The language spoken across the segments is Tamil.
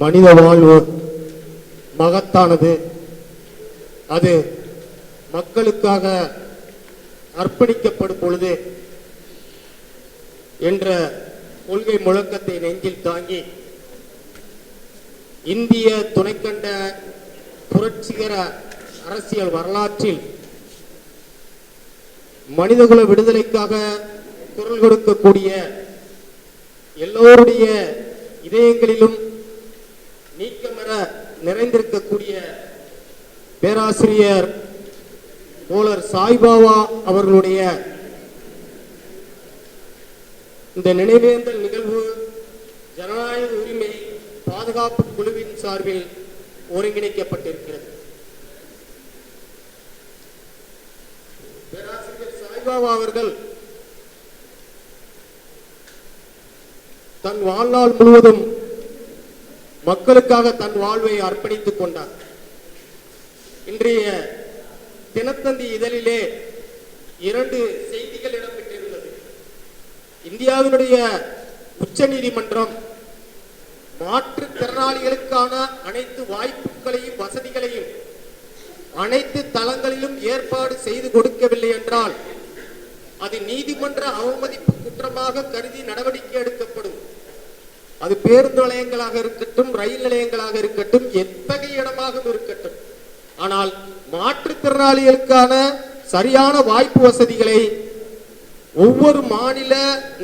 மனித வாழ்வு மகத்தானது. அது மக்களுக்காக அர்ப்பணிக்கப்படும் பொழுது என்ற கொள்கை முழக்கத்தை நெஞ்சில் தாங்கி இந்திய துணைக்கண்ட புரட்சிகர அரசியல் வரலாற்றில் மனிதகுல விடுதலைக்காக குரல் கொடுக்கக்கூடிய எல்லோருடைய இதயங்களிலும் நீக்கமர நிறைந்திருக்கக்கூடிய பேராசிரியர் தோழர் சாய்பாபா அவர்களுடைய இந்த நினைவேந்தல் நிகழ்வு ஜனநாயக உரிமை பாதுகாப்பு குழுவின் சார்பில் ஒருங்கிணைக்கப்பட்டிருக்கிறது. பேராசிரியர் சாய்பாபா அவர்கள் தன் வாழ்நாள் முழுவதும் மக்களுக்காக தன் வாழ்வை அர்ப்பணித்துக் கொண்டார். இன்றைய தினத்தந்தி இதழிலே 2 செய்திகள் இடம்பெற்றிருந்தது. இந்தியாவினுடைய உச்ச நீதிமன்றம் மாற்றுத்திறனாளிகளுக்கான அனைத்து வாய்ப்புகளையும் வசதிகளையும் அனைத்து தளங்களிலும் ஏற்பாடு செய்து கொடுக்கவில்லை என்றால் அது நீதிமன்ற அவமதிப்பு குற்றமாக கருதி நடவடிக்கை எடுக்கப்படும். அது பேருந்து நிலையங்களாக இருக்கட்டும், ரயில் நிலையங்களாக இருக்கட்டும், எத்தகைய இடமாக இருக்கட்டும். ஆனால் மாற்றுத்திறனாளிகளுக்கான சரியான வாய்ப்பு வசதிகளை ஒவ்வொரு மாநில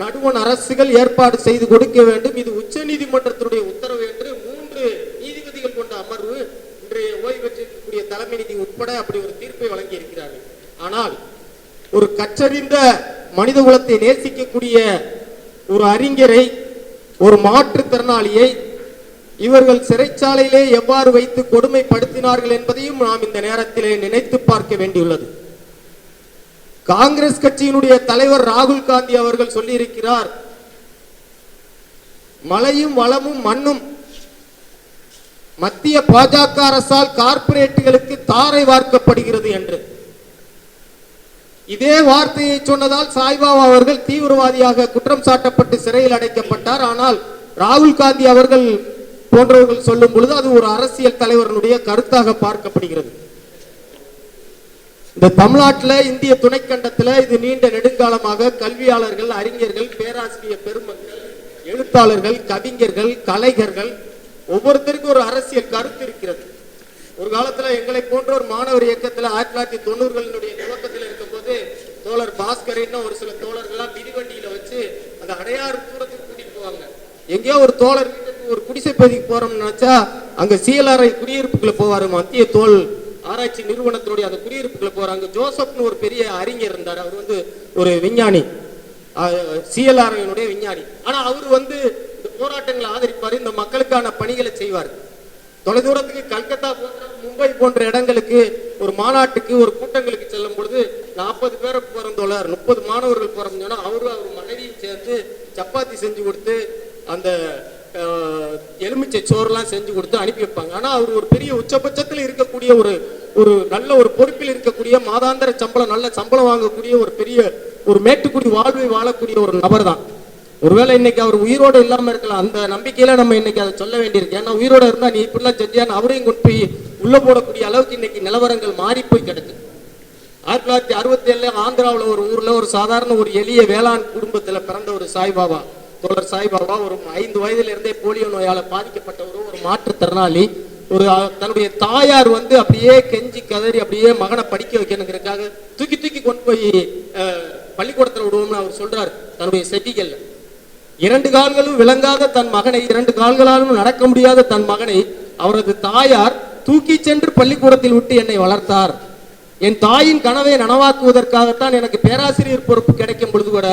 நடுவண் அரசுகள் ஏற்பாடு செய்து கொடுக்க வேண்டும். இது உச்ச நீதிமன்றத்தினுடைய உத்தரவு என்று 3 நீதிபதிகள் கொண்ட அமர்வு இன்றைய ஓய்வு பெற்றிருக்கக்கூடிய தலைமை நீதி உட்பட அப்படி ஒரு தீர்ப்பை வழங்கி இருக்கிறார்கள். ஆனால் ஒரு கற்றறிந்த மனித குலத்தை நேசிக்கக்கூடிய ஒரு அறிஞரை, ஒரு மாற்றுத்திறனாளியை இவர்கள் சிறைச்சாலையிலே எவ்வாறு வைத்து கொடுமைப்படுத்தினார்கள் என்பதையும் நாம் இந்த நேரத்திலே நினைத்து பார்க்க வேண்டியுள்ளது. காங்கிரஸ் கட்சியினுடைய தலைவர் ராகுல் காந்தி அவர்கள் சொல்லி இருக்கிறார், மலையும் வளமும் மண்ணும் மத்திய பாஜக அரசால் கார்ப்பரேட்டுகளுக்கு தாரை வார்க்கப்படுகிறது என்று. இதே வார்த்தையை சொன்னதால் சாய்பாபா அவர்கள் தீவிரவாதியாக குற்றம் சாட்டப்பட்டு சிறையில் அடைக்கப்பட்டார். ஆனால் ராகுல் காந்தி அவர்கள் போன்றவர்கள் சொல்லும் பொழுது அது ஒரு அரசியல் தலைவர்களுடைய கருத்தாக பார்க்கப்படுகிறது. இந்த தமிழ்நாட்டில், இந்திய துணைக்கண்டத்தில் இது நீண்ட நெடுங்காலமாக கல்வியாளர்கள், அறிஞர்கள், பேராசிரியர் பெருமக்கள், எழுத்தாளர்கள், கவிஞர்கள், கலைஞர்கள் ஒவ்வொருத்தருக்கும் ஒரு அரசியல் கருத்து இருக்கிறது. ஒரு காலத்துல எங்களை போன்ற ஒரு மாணவர் இயக்கத்துல 1990களினுடைய துவக்கத்தில் இருக்கும்போது தோழர் பாஸ்கரின் ஒரு சில தோழர்கள்லாம் மிதிவண்டியில வச்சு அந்த அடையாறு தூரத்துக்கு கூட்டிட்டு போவாங்க. எங்கேயோ ஒரு தோழர் வீட்டுக்கு ஒரு குடிசை பகுதிக்கு போறோம்னு நினைச்சா அங்க சிஎல்ஆர்ஐ குடியிருப்புக்குள்ள போவாரு. மத்திய தோல் ஆராய்ச்சி நிறுவனத்தினுடைய அந்த குடியிருப்புக்குள்ள போறாங்க. ஜோசப்னு ஒரு பெரிய அறிஞர் இருந்தார். அவர் ஒரு விஞ்ஞானி, சிஎல்ஆர்ஐனுடைய விஞ்ஞானி. ஆனா அவர் இந்த போராட்டங்களை ஆதரிப்பாரு, இந்த மக்களுக்கான பணிகளை செய்வார். தொலைதூரத்துக்கு கல்கத்தா போன்ற, மும்பை போன்ற இடங்களுக்கு ஒரு மாநாட்டுக்கு, ஒரு கூட்டங்களுக்கு செல்லும் பொழுது 40 பேரை பிறந்தோழர், 30 மாணவர்கள் பிறந்தோன்னா அவர் மனைவியும் சேர்ந்து சப்பாத்தி செஞ்சு கொடுத்து அந்த எலுமிச்சை சோறுலாம் செஞ்சு கொடுத்து அனுப்பி வைப்பாங்க. ஆனா அவர் ஒரு பெரிய உச்சபட்சத்தில் இருக்கக்கூடிய ஒரு நல்ல ஒரு பொறுப்பில் இருக்கக்கூடிய, மாதாந்திர சம்பளம், நல்ல சம்பளம் வாங்கக்கூடிய ஒரு பெரிய ஒரு மேட்டுக்குடி வாழ்வை வாழக்கூடிய ஒரு நபர் தான். ஒருவேளை இன்னைக்கு அவர் உயிரோடு இல்லாம இருக்கலாம். அந்த நம்பிக்கையில நம்ம இன்னைக்கு அதை சொல்ல வேண்டியிருக்கு. ஏன்னா உயிரோட இருந்தா நீ இப்படிலாம் செஞ்சியான்னு அவரையும் கொண்டு போய் உள்ள போடக்கூடிய அளவுக்கு இன்னைக்கு நிலவரங்கள் மாறி போய் கிடக்கு. 1967 ஆந்திராவில் ஒரு ஊர்ல ஒரு சாதாரண ஒரு எளிய வேளாண் குடும்பத்துல பிறந்த ஒரு சாய்பாபா, தோழர் சாய்பாபா, ஒரு 5 வயதுல இருந்தே போலியோ நோயால பாதிக்கப்பட்ட ஒரு மாற்றுத்திறனாளி. தன்னுடைய தாயார் அப்படியே கெஞ்சி கதறி அப்படியே மகனை படிக்க வைக்கணுங்கிறதுக்காக தூக்கி கொண்டு போய் பள்ளிக்கூடத்துல விடுவோம்னு அவர் சொல்றாரு. தன்னுடைய செட்டிகள்ல 2 கால்களும் விளங்காத தன் மகனை, 2 கால்களாலும் நடக்க முடியாத தன் மகனை அவரது தாயார் தூக்கி சென்று பள்ளிக்கூடத்தில் விட்டு என்னை வளர்த்தார். என் தாயின் கனவை நனவாக்குவதற்காகத்தான் எனக்கு பேராசிரியர் பொறுப்பு கிடைக்கும் பொழுது கூட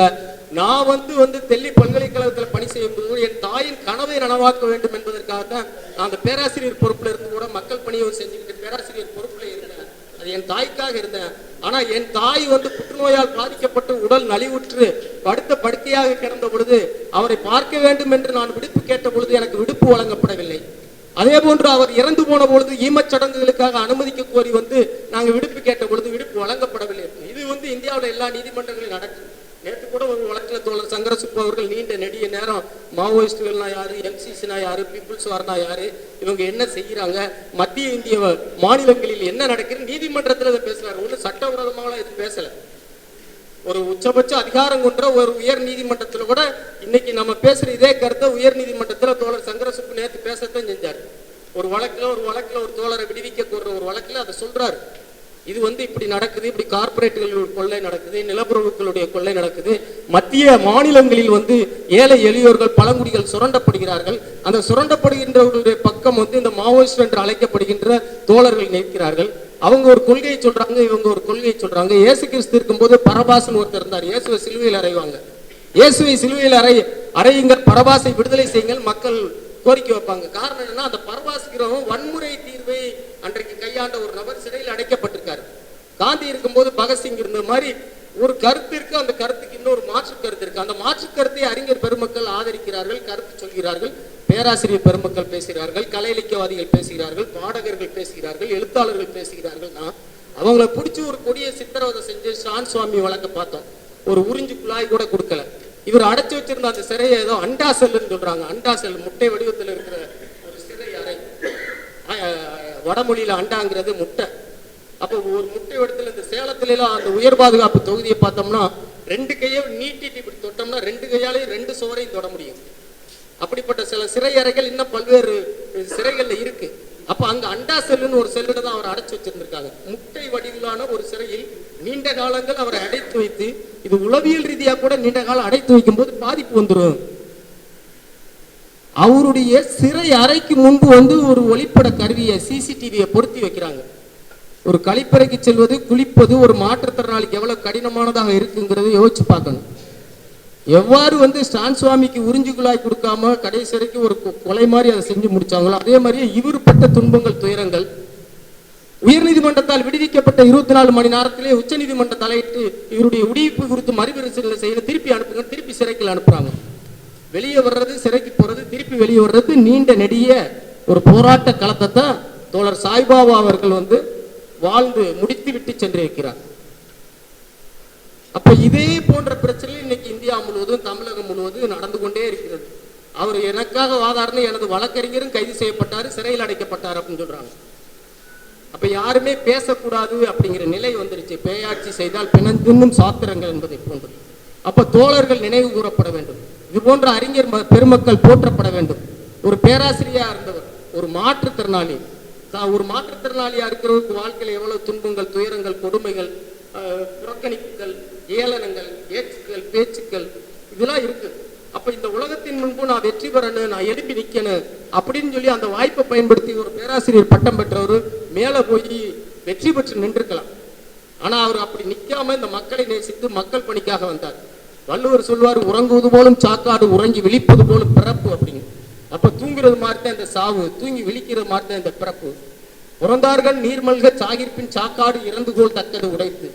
நான் டெல்லி பல்கலைக்கழகத்தில் பணி செய்யும் போது என் தாயின் கனவை நனவாக்க வேண்டும் என்பதற்காகத்தான் நான் அந்த பேராசிரியர் பொறுப்புல இருந்து கூட மக்கள் பணியை செஞ்சுக்கிட்டு பேராசிரியர் பொறுப்புல இருந்தேன். அது என் தாய்க்காக இருந்தேன். ஆனா என் தாய் புற்றுநோயால் பாதிக்கப்பட்டு உடல் நலிவுற்று படுத்த படுக்கையாக கிடந்த பொழுது அவரை பார்க்க வேண்டும் என்று நான் விடுப்பு கேட்ட பொழுது எனக்கு விடுப்பு வழங்கப்படவில்லை. அதே போன்று அவர் இறந்து போன பொழுது ஈமச்சடங்குகளுக்காக அனுமதிக்க கோரி நாங்க விடுப்பு கேட்ட பொழுது விடுப்பு வழங்கப்படவில்லை. இது இந்தியாவில் எல்லா நீதிமன்றங்களிலும் நடக்கும். நேற்று கூட ஒரு வழக்கில் தோழர் சங்கரசுப்பு அவர்கள் நீண்ட நெடிய நேரம் மாவோயிஸ்டுகள்னா யாரு, எம்சிசினா யாரு, பீப்புள்ஸ் வார்னா யாரு, இவங்க என்ன செய்யறாங்க, மத்திய இந்திய மாநிலங்களில் என்ன நடக்குது நீதிமன்றத்தில் இதை பேசுறாரு. ஒன்றும் சட்டவிரோதமாக எதுவும் பேசல. ஒரு உச்சபட்ச அதிகாரம் கொண்ட ஒரு உயர் நீதிமன்றத்தில் கூட இன்னைக்கு நம்ம பேசுற இதே கருத்தை உயர் நீதிமன்றத்தில் தோழர் சங்கரசுப்பு நேற்று பேசத்தான் செஞ்சார். ஒரு வழக்குல ஒரு தோழரை விடுவிக்க கோர்ற ஒரு வழக்குல அதை சொல்றாரு. இது இப்படி நடக்குது, இப்படி கார்பரேட்டுகள் கொள்ளை நடக்குது, நிலப்பரப்புகளுடைய கொள்ளை நடக்குது, மத்திய மாநிலங்களில் ஏழை எளியோர்கள் பழங்குடிகள் சுரண்டப்படுகிறார்கள். அந்த சுரண்டப்படுகின்றவர்களுடைய பக்கம் இந்த மாவோயிஸ்ட் என்று அழைக்கப்படுகின்ற தோழர்கள் நிற்கிறார்கள். அவங்க ஒரு கொள்கையை சொல்றாங்க, இவங்க ஒரு கொள்கையை சொல்றாங்க. இயேசு கிறிஸ்து இருக்கும்போது பரபாசன் ஒருத்தர் இருந்தார். இயேசுவை சிலுவையில் அறைவாங்க. இயேசுவை சிலுவையில் அறையுங்கள், பரபாசை விடுதலை செய்யுங்கள் மக்கள் கோரிக்கை வைப்பாங்க. காரணம் என்னன்னா, அந்த பரபாசிக்கிறவன் வன்முறை தீர்வை அன்றைக்கு கையாண்ட ஒரு நபர் சிறையில் அடைக்கப்பட்டிருக்காரு. காந்தி இருக்கும்போது பகத்சிங் இருந்த மாதிரி ஒரு கருத்து இருக்கு, அந்த கருத்துக்கு இன்னொரு மாற்று கருத்து இருக்கு. அந்த மாற்று கருத்தை அறிஞர் பெருமக்கள் ஆதரிக்கிறார்கள், கருத்து சொல்கிறார்கள், பேராசிரியர் பெருமக்கள் பேசுகிறார்கள், கலை இலக்கியவாதிகள் பேசுகிறார்கள், பாடகர்கள் பேசுகிறார்கள், எழுத்தாளர்கள் பேசுகிறார்கள். அவங்கள பிடிச்சி ஒரு கொடிய சித்திரவதை செஞ்சு ஷான் சுவாமி வழக்க பார்த்தோம். ஒரு உறிஞ்சு குழாய் கூட கொடுக்கல. இவர் அடைச்சு வச்சிருந்த அந்த சிறையை ஏதோ அண்டா செல்லுன்னு சொல்றாங்க. அண்டா செல் முட்டை வடிவத்தில் இருக்கிற ஒரு சிறை அறை. வடமொழியில அண்டாங்கிறது முட்டை. அப்போ ஒரு முட்டை வடிவத்தில் இந்த சேலத்துல எல்லாம் அந்த உயர் பாதுகாப்பு தொகுதியை பார்த்தோம்னா 2 கையை நீட்டிட்டு இப்படி தொட்டோம்னா 2 கையாலையும் 2 சுவரையும் தொட முடியும். அப்படிப்பட்ட சில சிறை அறைகள் இன்னும் பல்வேறு சிறைகள்ல இருக்கு. அப்ப அங்க அண்டா செல்லுன்னு ஒரு செல்லுல தான் அவர் அடைச்சு வச்சிருந்திருக்காங்க. முட்டை வடிவிலான ஒரு சிறையில் நீண்ட காலங்கள் அவரை அடைத்து வைத்து, இது உளவியல் ரீதியா கூட நீண்ட காலம் அடைத்து வைக்கும் போது பாதிப்பு வந்துடும். அவருடைய சிறை அறைக்கு முன்பு ஒரு ஒளிப்பட கருவியை சிசிடிவியை பொருத்தி வைக்கிறாங்க. ஒரு கழிப்பறைக்கு செல்வது, குளிப்பது ஒரு மாற்றுத்திறனாளிக்கு எவ்வளவு கடினமானதாக இருக்குங்கிறத யோசிச்சு பார்க்கணும். எவ்வாறு ஸ்டான் சுவாமிக்கு உறிஞ்சு குழாய் கொடுக்காம கடைசி வரைக்கும் ஒரு கொலை மாதிரி அதை செஞ்சு முடிச்சாங்களோ, அதே மாதிரியே இவர் பட்ட துன்பங்கள், துயரங்கள் உயர்நீதிமன்றத்தால் விடுவிக்கப்பட்ட 24 மணி நேரத்திலே உச்ச நீதிமன்ற தலையிட்டு இவருடைய விடுவிப்பு குறித்து மறுபரிசீலனை செய்ய திருப்பி அனுப்புங்க, திருப்பி சிறைக்கு அனுப்புறாங்க. வெளியே வர்றது, சிறைக்கு போறது, திருப்பி வெளியே வர்றது நீண்ட நெடிய ஒரு போராட்ட களத்தை தான் தோழர் சாய்பாபா அவர்கள் வாழ்ந்து முடித்து விட்டு சென்றிருக்கிறார். அப்ப இதே போன்ற பிரச்சனை இன்னைக்கு இந்தியா முழுவதும், தமிழகம் முழுவதும் நடந்து கொண்டே இருக்கிறது. அவர் எனக்காக வாதாடுன எனது வழக்கறிஞரும் கைது செய்யப்பட்டாரு, சிறையில் அடைக்கப்பட்டார் அப்படின்னு சொல்றாங்க. அப்ப யாருமே பேசக்கூடாது அப்படிங்கிற நிலை வந்துருச்சு. பேயாட்சி செய்தால் பிணந்தின்னும் சாத்திரங்கள் என்பதை போன்றது. அப்ப தோழர்கள் நினைவு கூறப்பட வேண்டும். இது போன்ற அறிஞர் பெருமக்கள் போற்றப்பட வேண்டும். ஒரு பேராசிரியா இருந்தவர், ஒரு மாற்றுத்திறனாளி, ஒரு மாற்றுத்திறனாளியா இருக்கிறவருக்கு வாழ்க்கையில் எவ்வளவு துன்பங்கள், துயரங்கள், கொடுமைகள், புறக்கணிப்புகள், ஏளனங்கள், ஏச்சுக்கள், பேச்சுக்கள் இதெல்லாம் இருக்கு. அப்ப இந்த உலகத்தின் முன்பு நான் வெற்றி பெறணும், நான் எழுப்பி நிக்கணும் அப்படின்னு சொல்லி அந்த வாய்ப்பை பயன்படுத்தி ஒரு பேராசிரியர் பட்டம் பெற்றவர் மேல போய் வெற்றி பெற்று நின்றுக்கலாம். ஆனா அவர் அப்படி நிக்காம இந்த மக்களை நேசித்து மக்கள் பணிக்காக வந்தார். வள்ளுவர் சொல்வார், உறங்குவது போலும் சாக்காடு, உறங்கி விழிப்பது போலும் பிறப்பு அப்படின்னு. அப்ப தூங்குறது மாதிரிதான் இந்த சாவு, தூங்கி விழிக்கிறது மாதிரிதான் இந்த பிறப்பு. பிறந்தார்கள் நீர்மல்க சாகிர்பின் சாக்காடு இறந்து கோல் தக்கது உடைத்து.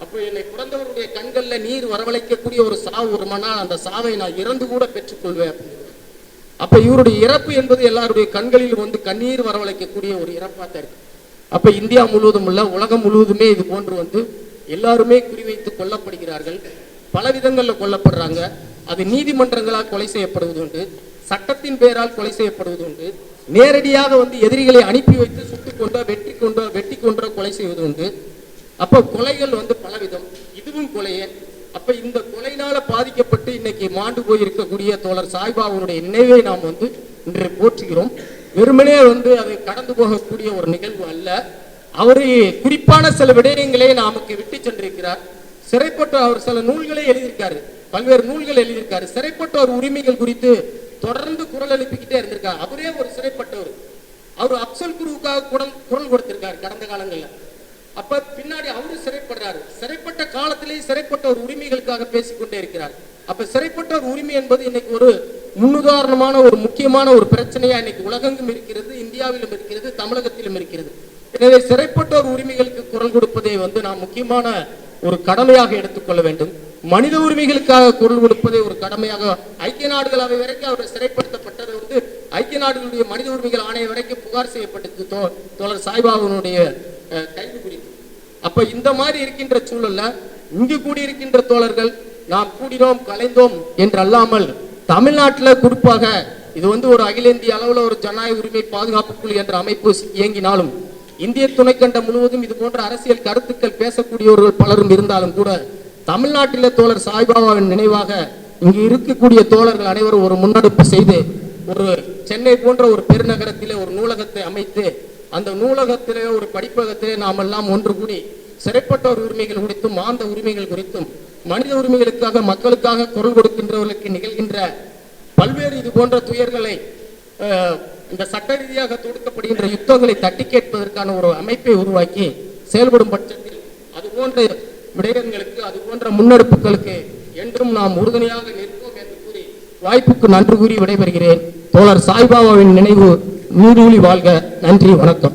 அப்போ என்னை பிறந்தவருடைய கண்கள்ல நீர் வரவழைக்கக்கூடிய ஒரு சாவு ஒரு மனால், அந்த சாவை நான் இறந்து கூட பெற்றுக்கொள்வேன் அப்படின்னு. அப்ப இவருடைய இறப்பு என்பது எல்லாருடைய கண்களில் கண்ணீர் வரவழைக்கக்கூடிய ஒரு இறப்பாக இருக்கு. அப்ப இந்தியா முழுவதும் உள்ள உலகம் முழுவதுமே இது போன்று எல்லாருமே குறிவைத்து கொல்லப்படுகிறார்கள். பல விதங்கள்ல கொல்லப்படுறாங்க. அது நீதிமன்றங்களால் கொலை செய்யப்படுவது உண்டு, சட்டத்தின் பெயரால் கொலை செய்யப்படுவது உண்டு, நேரடியாக எதிரிகளை அனுப்பி வைத்து சுட்டுக் கொண்டோ வெட்டி கொண்டோ கொலை செய்வது உண்டு. அப்போ கொலைகள் பலவிதம், இதுவும் கொலையே. அப்ப இந்த கொலையினால பாதிக்கப்பட்டு இன்னைக்கு மாண்டு போயிருக்கக்கூடிய தோழர் சாய்பாபாவுடைய நினைவை நாம் இன்று போற்றுகிறோம். வெறுமனே அதை கடந்து போகக்கூடிய ஒரு நிகழ்வு அல்ல. அவரு குறிப்பான சில விடயங்களை நமக்கு விட்டு சென்றிருக்கிறார். சிறைப்பட்டோர் அவர் சில நூல்களை எழுதியிருக்காரு, பல்வேறு நூல்கள் எழுதியிருக்காரு. சிறைப்பட்டோர் உரிமைகள் குறித்து தொடர்ந்து குரல் எழுப்பிக்கிட்டே இருந்திருக்காரு. அவரே ஒரு சிறைப்பட்டவர். அவர் அப்சல் குருவுக்காக குரல் கொடுத்திருக்காரு கடந்த காலங்கள்ல. அப்ப பின்னாடி அவரு சிறைப்படுறாரு. சிறைப்பட்ட காலத்திலேயே சிறைப்பட்டோர் உரிமைகளுக்காக பேசிக்கொண்டே இருக்கிறார். அப்ப சிறைப்பட்டோர் உரிமை என்பது இன்னைக்கு ஒரு முன்னுதாரணமான ஒரு முக்கியமான ஒரு பிரச்சனையா இன்னைக்கு உலகெங்கும் இருக்கிறது, இந்தியாவிலும் இருக்கிறது, தமிழகத்திலும் இருக்கிறது. எனவே சிறைப்பட்டோர் உரிமைகளுக்கு குரல் கொடுப்பதை நாம் முக்கியமான ஒரு கடமையாக எடுத்துக்கொள்ள வேண்டும். மனித உரிமைகளுக்காக குரல் கொடுப்பதை ஒரு கடமையாக, ஐக்கிய நாடுகள் அவை வரைக்கும் அவர் சிறைப்படுத்தப்பட்டது ஐக்கிய நாடுகளுடைய மனித உரிமைகள் ஆணையம் வரைக்கும் புகார் செய்யப்பட்டது தோழர் சாய்பாபாவுடைய கைது குறித்து. அப்ப இந்த மாதிரி இருக்கின்ற சூழல்ல இங்கு கூடியிருக்கின்ற தோழர்கள் நாம் கூடினோம் கலைந்தோம் என்று அல்லாமல் தமிழ்நாட்டில் குறிப்பாக இது ஒரு அகில இந்திய அளவில் ஒரு ஜனநாயக உரிமை பாதுகாப்பு குழு என்ற அமைப்பு இயங்கினாலும் இந்திய துணைக்கண்டம் முழுவதும் இது போன்ற அரசியல் கருத்துக்கள் பேசக்கூடியவர்கள் பலரும் இருந்தாலும் கூட தமிழ்நாட்டிலே தோழர் சாய்பாபாவின் நினைவாக இங்கு இருக்கக்கூடிய தோழர்கள் அனைவரும் ஒரு முன்னெடுப்பு செய்து ஒரு சென்னை போன்ற ஒரு பெருநகரத்திலே ஒரு நூலகத்தை அமைத்து அந்த நூலகத்திலே ஒரு படிப்பகத்திலே நாம் எல்லாம் ஒன்று கூடி சிறைப்பட்டோர் உரிமைகள் குறித்தும் மாந்த உரிமைகள் குறித்தும் மனித உரிமைகளுக்காக மக்களுக்காக குரல் கொடுக்கின்றவர்களுக்கு நிகழ்கின்ற பல்வேறு இது போன்ற துயர்களை இந்த சட்ட ரீதியாக தொடுக்கப்படுகின்ற யுத்தங்களை தட்டி கேட்பதற்கான ஒரு அமைப்பை உருவாக்கி செயல்படும் பட்சத்தில் அது போன்ற விடயங்களுக்கு அது போன்ற முன்னெடுப்புகளுக்கு என்றும் நாம் உறுதுணையாக நிற்போம் என்று கூறி வாய்ப்புக்கு நன்றி கூறி விடைபெறுகிறேன். தோழர் சாய்பாபாவின் நினைவு நீடூழி வாழ்க. நன்றி, வணக்கம்.